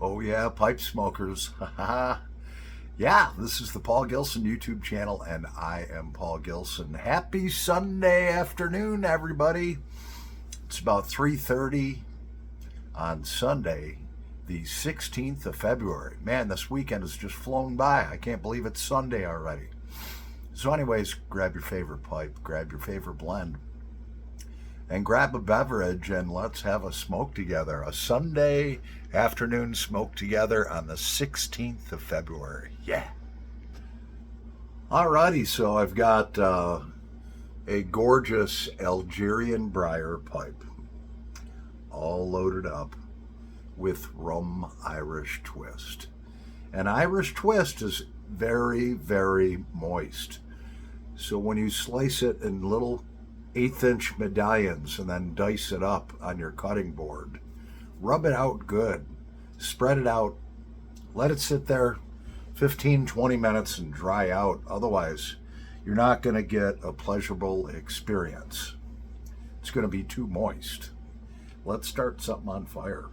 Oh yeah, pipe smokers. Yeah, this is the Paul Gilson YouTube channel, and I am Paul Gilson. Happy Sunday afternoon, everybody. It's about 3:30 on Sunday, the 16th of February. Man, this weekend has just flown by. I can't believe it's Sunday already. So anyways, grab your favorite pipe, grab your favorite blend, and grab a beverage, and let's have a smoke together. A Sunday afternoon smoke together on the 16th of February. Yeah. Alrighty, so I've got a gorgeous Algerian briar pipe, all loaded up with rum Irish twist. And Irish twist is very, very moist. So when you slice it in little 1/8-inch medallions and then dice it up on your cutting board, rub it out good, spread it out, let it sit there 15-20 minutes and dry out. Otherwise, you're not going to get a pleasurable experience. It's going to be too moist. Let's start something on fire.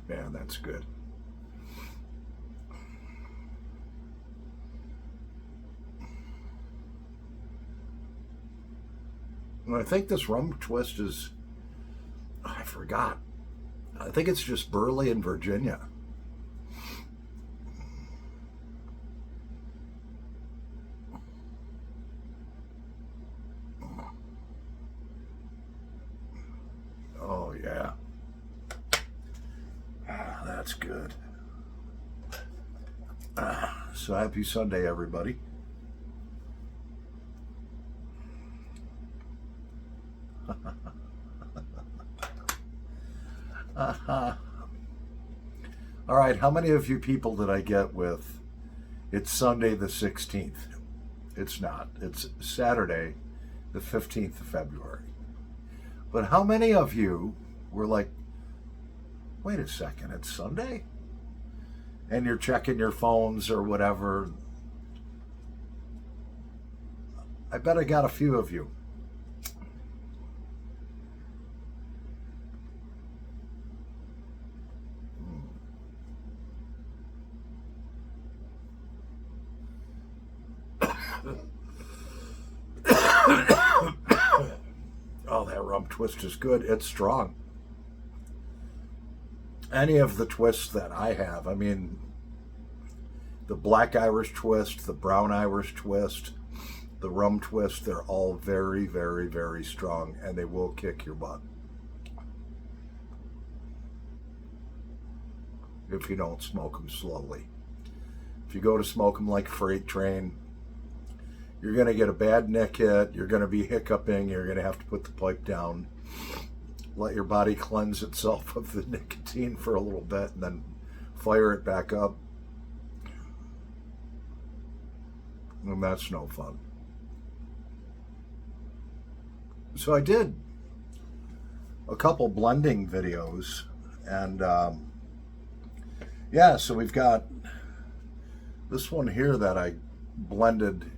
Man, that's good. And I think this rum twist is, I forgot. I think it's just Burley in Virginia. Oh, yeah. That's good. So happy Sunday, everybody. All right, how many of you people did I get with it's Sunday the 16th? It's not. It's Saturday the 15th of February. But how many of you were like, wait a second, it's Sunday? And you're checking your phones or whatever. I bet I got a few of you. Oh, that rum twist is good. It's strong. Any of the twists that I have, I mean, the black Irish twist, the brown Irish twist, the rum twist, they're all very, very, very strong, and they will kick your butt if you don't smoke them slowly. If you go to smoke them like a freight train, you're going to get a bad neck hit, you're going to be hiccuping, you're going to have to put the pipe down, let your body cleanse itself of the nicotine for a little bit, and then fire it back up. And that's no fun. So I did a couple blending videos, and yeah, so we've got this one here that I blended,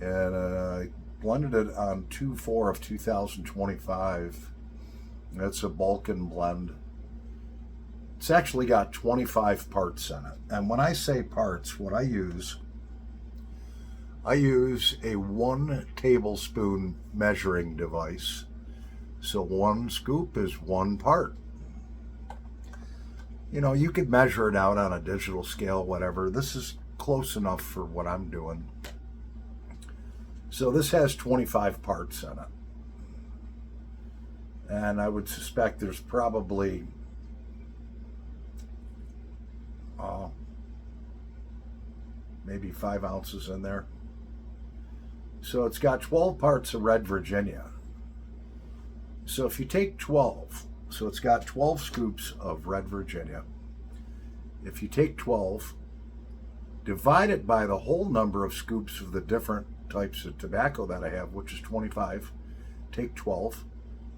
and I blended it on 2/4 of 2025. It's a Balkan blend. It's actually got 25 parts in it. And when I say parts, what I use a 1 tablespoon measuring device. So 1 scoop is 1 part. You know, you could measure it out on a digital scale, whatever. This is close enough for what I'm doing. So this has 25 parts in it. And I would suspect there's probably maybe 5 ounces in there. So it's got 12 parts of red Virginia. So if you take 12, so it's got 12 scoops of red Virginia. If you take 12, divide it by the whole number of scoops of the different types of tobacco that I have, which is 25. Take 12,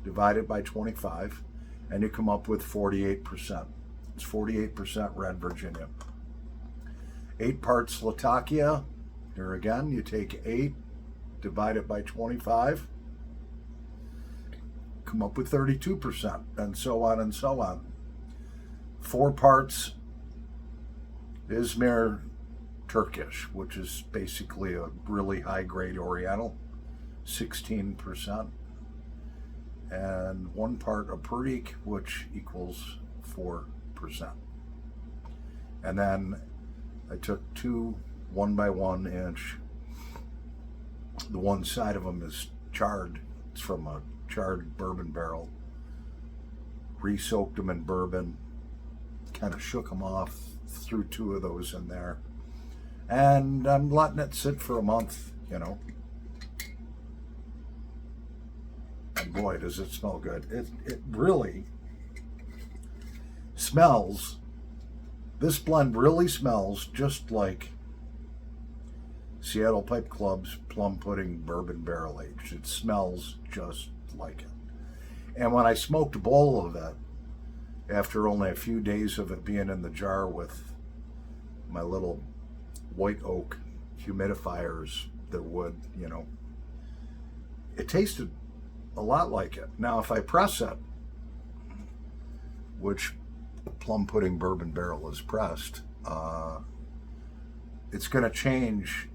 divide it by 25, and you come up with 48%. It's 48% red Virginia. 8 parts Latakia. Here again, you take 8, divide it by 25, come up with 32%, and so on and so on. 4 parts Izmir Turkish, which is basically a really high-grade Oriental, 16%. And 1 part Apurik, which equals 4%. And then I took 2 1x1 inch. The one side of them is charred. It's from a charred bourbon barrel. Re-soaked them in bourbon. Kind of shook them off. Threw 2 of those in there. And I'm letting it sit for a month, you know. And boy, does it smell good. It really smells, this blend really smells just like Seattle Pipe Club's Plum Pudding Bourbon Barrel Aged. It smells just like it. And when I smoked a bowl of it, after only a few days of it being in the jar with my little white oak humidifiers that would, you know, it tasted a lot like it. Now, if I press it, which Plum Pudding Bourbon Barrel is pressed, it's going to change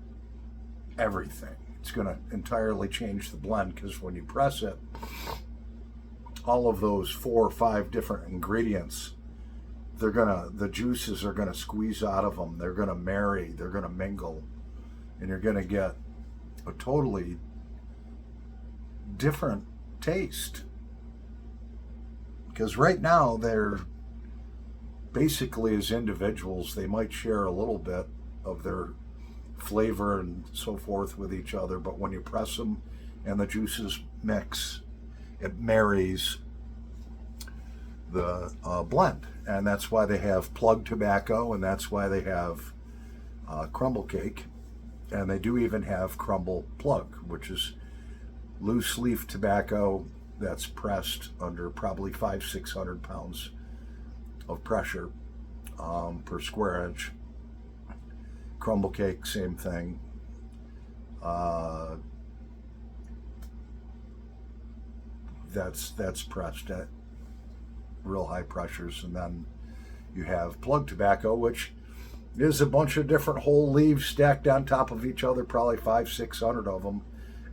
everything. It's going to entirely change the blend, because when you press it, all of those 4 or 5 different ingredients, the juices are gonna squeeze out of them. They're gonna marry, they're gonna mingle, and you're gonna get a totally different taste. Because right now they're basically, as individuals, they might share a little bit of their flavor and so forth with each other, but when you press them and the juices mix, it marries the blend. And that's why they have plug tobacco, and that's why they have crumble cake, and they do even have crumble plug, which is loose leaf tobacco that's pressed under probably 500-600 pounds of pressure per square inch. Crumble cake, same thing. That's pressed at real high pressures. And then you have plug tobacco, which is a bunch of different whole leaves stacked on top of each other, probably 500-600 of them,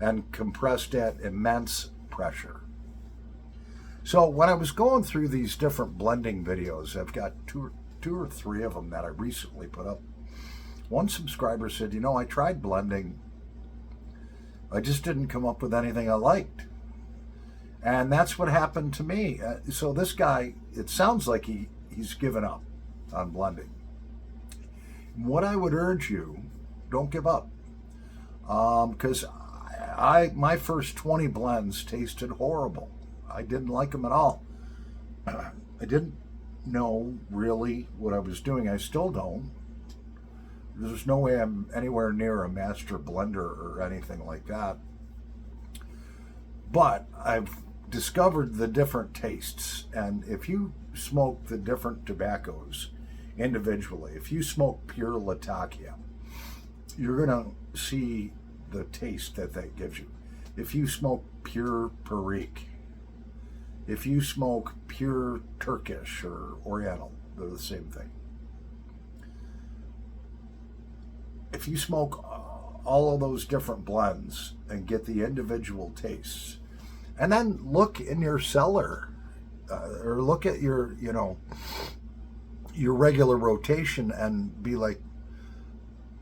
and compressed at immense pressure. So when I was going through these different blending videos, I've got two or three of them that I recently put up. One subscriber said, you know, I tried blending, I just didn't come up with anything I liked. And that's what happened to me. So this guy, it sounds like he's given up on blending. What I would urge you, don't give up. Because my first 20 blends tasted horrible. I didn't like them at all. I didn't know really what I was doing. I still don't. There's no way I'm anywhere near a master blender or anything like that. But I've discovered the different tastes. And if you smoke the different tobaccos individually, if you smoke pure Latakia, you're going to see the taste that gives you. If you smoke pure Perique, if you smoke pure Turkish or Oriental, they're the same thing. If you smoke all of those different blends and get the individual tastes, and then look in your cellar, or look at your, your regular rotation and be like,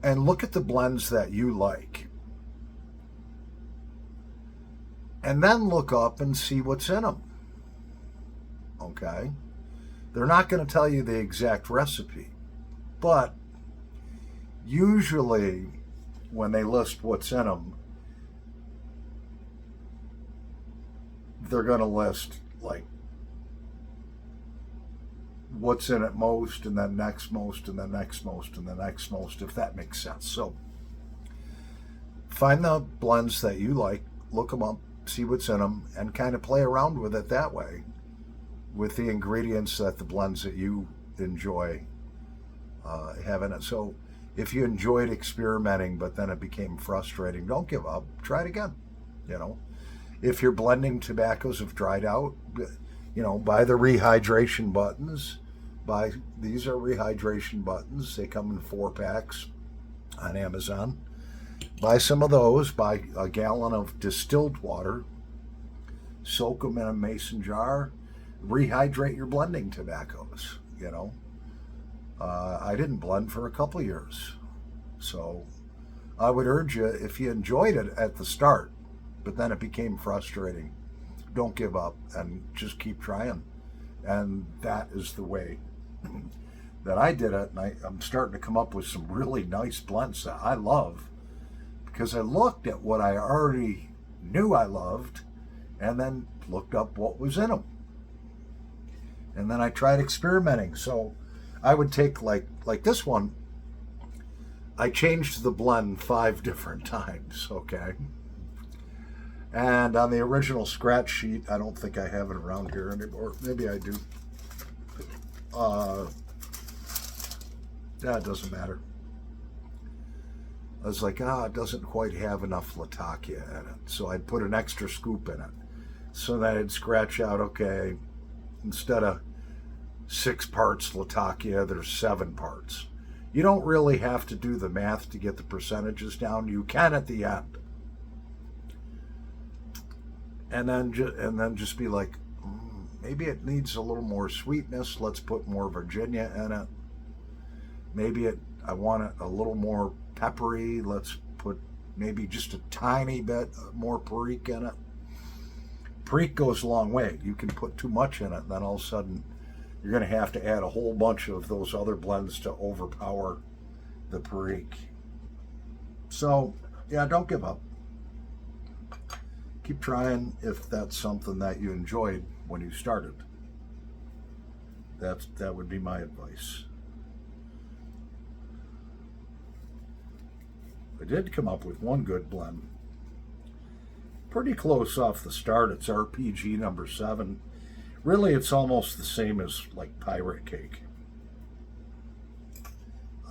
and look at the blends that you like. And then look up and see what's in them. Okay? They're not going to tell you the exact recipe, but usually when they list what's in them, they're going to list like what's in it most, and then next most, and then next most, and the next most, if that makes sense. So find the blends that you like, look them up, see what's in them, and kind of play around with it that way, with the ingredients that the blends that you enjoy have in it. So if you enjoyed experimenting, but then it became frustrating, don't give up. Try it again. If your blending tobaccos have dried out, buy the rehydration buttons. These are rehydration buttons. They come in 4-packs on Amazon. Buy some of those. Buy a gallon of distilled water. Soak them in a mason jar. Rehydrate your blending tobaccos. I didn't blend for a couple years. So I would urge you, if you enjoyed it at the start, but then it became frustrating, don't give up and just keep trying. And that is the way that I did it. And I'm starting to come up with some really nice blends that I love, because I looked at what I already knew I loved and then looked up what was in them. And then I tried experimenting. So I would take like this one, I changed the blend 5 different times, okay? And on the original scratch sheet, I don't think I have it around here anymore. Maybe I do. It doesn't matter. I was like, it doesn't quite have enough Latakia in it. So I'd put an extra scoop in it. So that I'd scratch out, okay, instead of 6 parts Latakia, there's 7 parts. You don't really have to do the math to get the percentages down. You can at the end. And then just be like, maybe it needs a little more sweetness. Let's put more Virginia in it. Maybe I want it a little more peppery. Let's put maybe just a tiny bit more Perique in it. Perique goes a long way. You can put too much in it, and then all of a sudden you're going to have to add a whole bunch of those other blends to overpower the Perique. So, yeah, don't give up. Keep trying if that's something that you enjoyed when you started. That would be my advice. I did come up with one good blend. Pretty close off the start. It's RPG number 7. Really, it's almost the same as like Pirate Cake.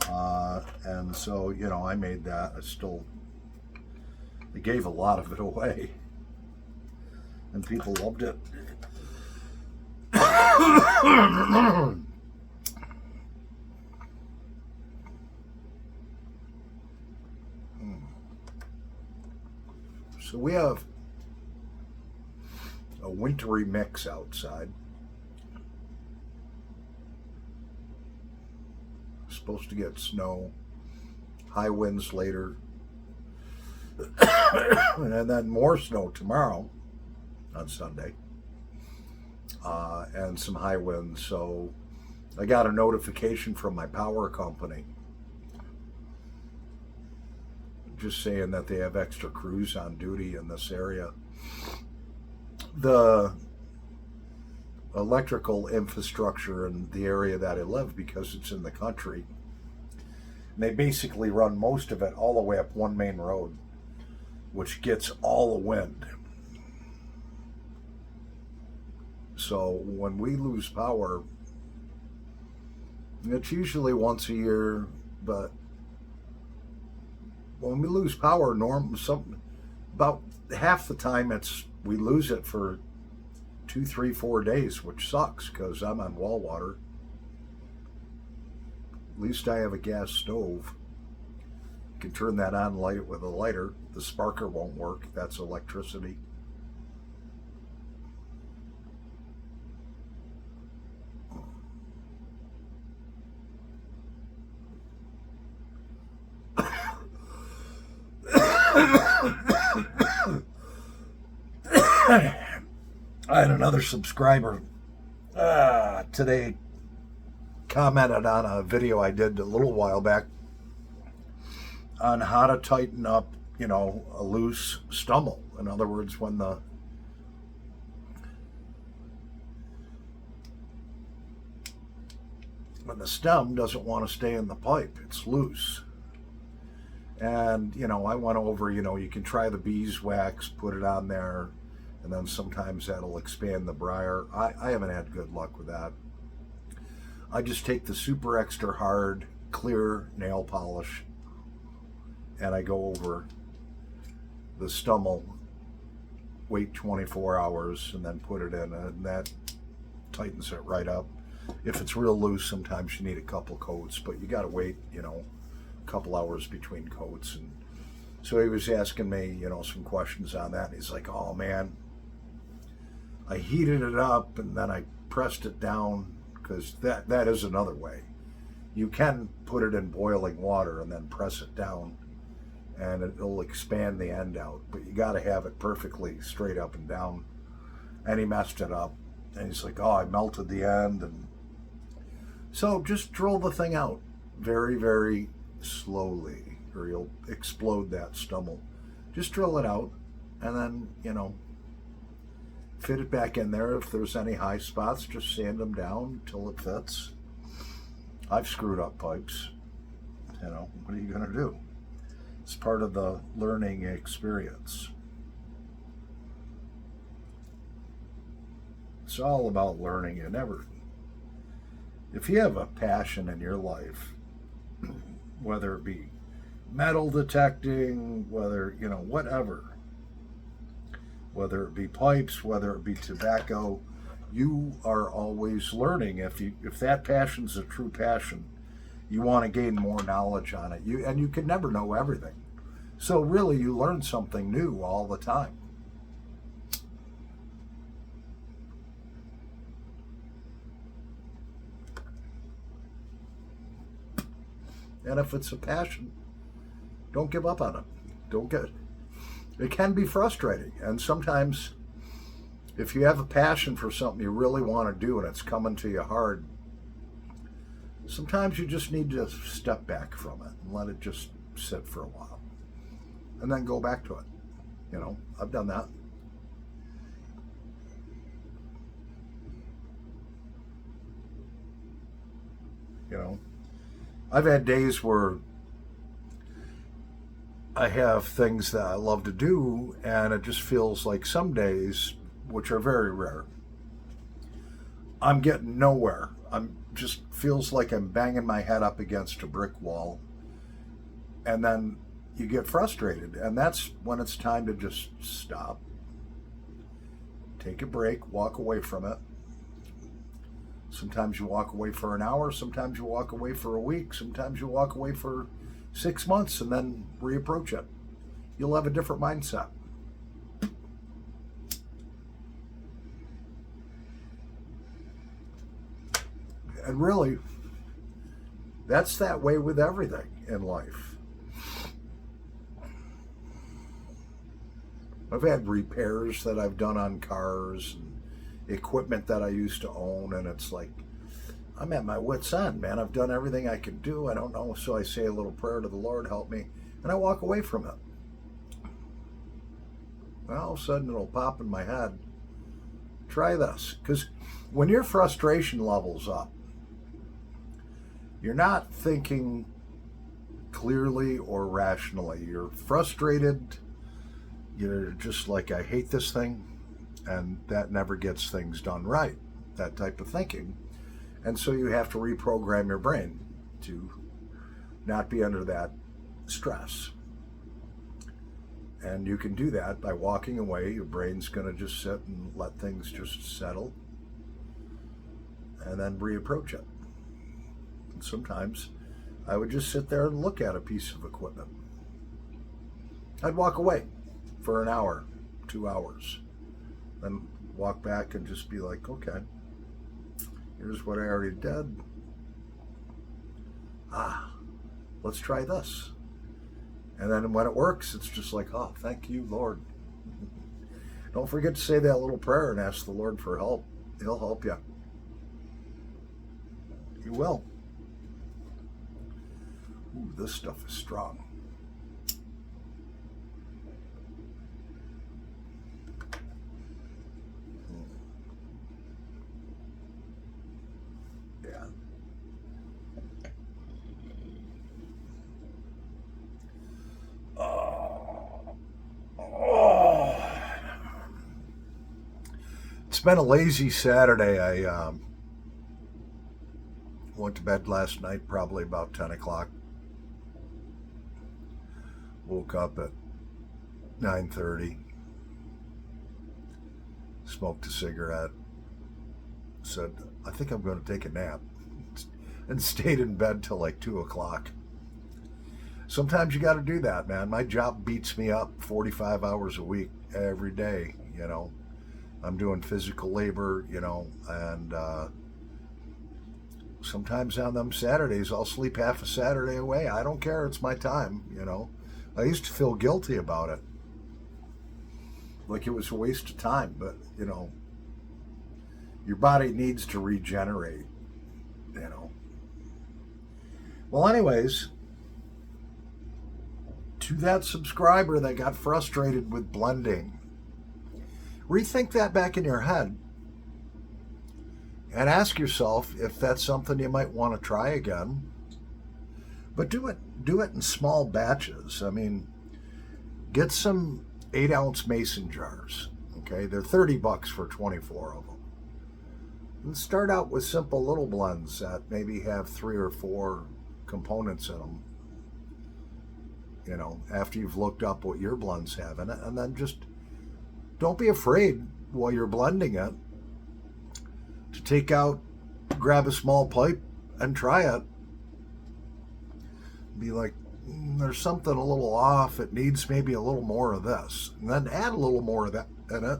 And so, I made that. I gave a lot of it away. And people loved it. So we have a wintry mix outside. Supposed to get snow, high winds later, and then more snow tomorrow on Sunday, and some high winds. So I got a notification from my power company just saying that they have extra crews on duty in this area. The electrical infrastructure in the area that I live, because it's in the country, they basically run most of it all the way up one main road, which gets all the wind. So when we lose power, it's usually once a year, but when we lose power, about half the time we lose it for 2, 3, 4 days, which sucks because I'm on wall water. At least I have a gas stove. You can turn that on, light it with a lighter. The sparker won't work. That's electricity. I had another subscriber today commented on a video I did a little while back on how to tighten up, a loose stummel. In other words, when the stem doesn't want to stay in the pipe, it's loose. And, I went over, you can try the beeswax, put it on there, and then sometimes that'll expand the briar. I haven't had good luck with that. I just take the super extra hard clear nail polish, and I go over the Stummel, wait 24 hours, and then put it in, and that tightens it right up. If it's real loose, sometimes you need a couple coats, but you got to wait, a couple hours between coats. And so he was asking me, some questions on that. And he's like, oh man, I heated it up and then I pressed it down, because that is another way. You can put it in boiling water and then press it down, and it'll expand the end out, but you got to have it perfectly straight up and down. And he messed it up, and he's like, oh, I melted the end. And so just drill the thing out very, very slowly, or you'll explode that Stummel. Just drill it out, and then, fit it back in there. If there's any high spots, just sand them down till it fits. I've screwed up pipes. What are you going to do? It's part of the learning experience. It's all about learning. If you have a passion in your life, whether it be metal detecting, whether, whatever, whether it be pipes, whether it be tobacco, you are always learning. If that passion's a true passion, you want to gain more knowledge on it. You can never know everything. So really, you learn something new all the time. And if it's a passion, don't give up on it. It can be frustrating. And sometimes, if you have a passion for something you really want to do and it's coming to you hard, sometimes you just need to step back from it and let it just sit for a while, and then go back to it. I've done that. I've had days where I have things that I love to do, and it just feels like some days, which are very rare, I'm getting nowhere. Just feels like I'm banging my head up against a brick wall. And then you get frustrated, and that's when it's time to just stop, take a break, walk away from it. Sometimes you walk away for an hour, sometimes you walk away for a week, sometimes you walk away for 6 months, and then reapproach it. You'll have a different mindset. And really, that's that way with everything in life. I've had repairs that I've done on cars and equipment that I used to own, and it's like, I'm at my wit's end, man. I've done everything I can do. I don't know, so I say a little prayer to the Lord, help me, and I walk away from it. Well, all of a sudden it'll pop in my head, try this. Because when your frustration level's up, you're not thinking clearly or rationally. You're frustrated. You're just like, I hate this thing, and that never gets things done right, that type of thinking. And so you have to reprogram your brain to not be under that stress. And you can do that by walking away. Your brain's going to just sit and let things just settle, and then reapproach it. And sometimes I would just sit there and look at a piece of equipment. I'd walk away for an hour, 2 hours, then walk back and just be like, okay, here's what I already did. Let's try this. And then when it works, it's just like, oh, thank you, Lord. Don't forget to say that little prayer and ask the Lord for help. He'll help you. He will. Ooh, this stuff is strong. Yeah. It's been a lazy Saturday. I went to bed last night probably about 10 o'clock. Woke up at 9:30. Smoked a cigarette. Said, I think I'm going to take a nap. And stayed in bed till like 2 o'clock. Sometimes you got to do that, man. My job beats me up 45 hours a week every day, you know. I'm doing physical labor, you know, and sometimes on them Saturdays I'll sleep half a Saturday away. I don't care. It's my time, you know. I used to feel guilty about it. Like it was a waste of time, but, you know, your body needs to regenerate, you know. Well, anyways, to that subscriber that got frustrated with blending, rethink that back in your head and ask yourself if that's something you might want to try again. But do it in small batches. I mean, get some 8-ounce mason jars. Okay, they're $30 for 24 of them. And start out with simple little blends that maybe have 3 or 4 components in them, you know, after you've looked up what your blends have in it. And then just don't be afraid while you're blending it to grab a small pipe and try it. Be like, there's something a little off. It needs maybe a little more of this. And then add a little more of that in it.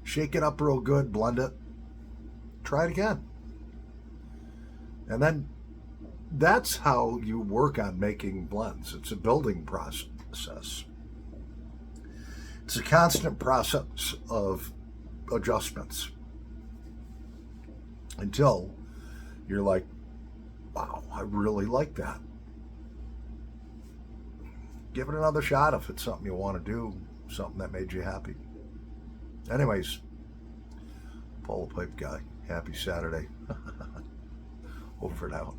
Shake it up real good, blend it. Try it again. And then that's how you work on making blends. It's a building process. It's a constant process of adjustments until you're like, wow, I really like that. Give it another shot if it's something you want to do, something that made you happy. Anyways, Paul the Pipe Guy, happy Saturday. Over and out.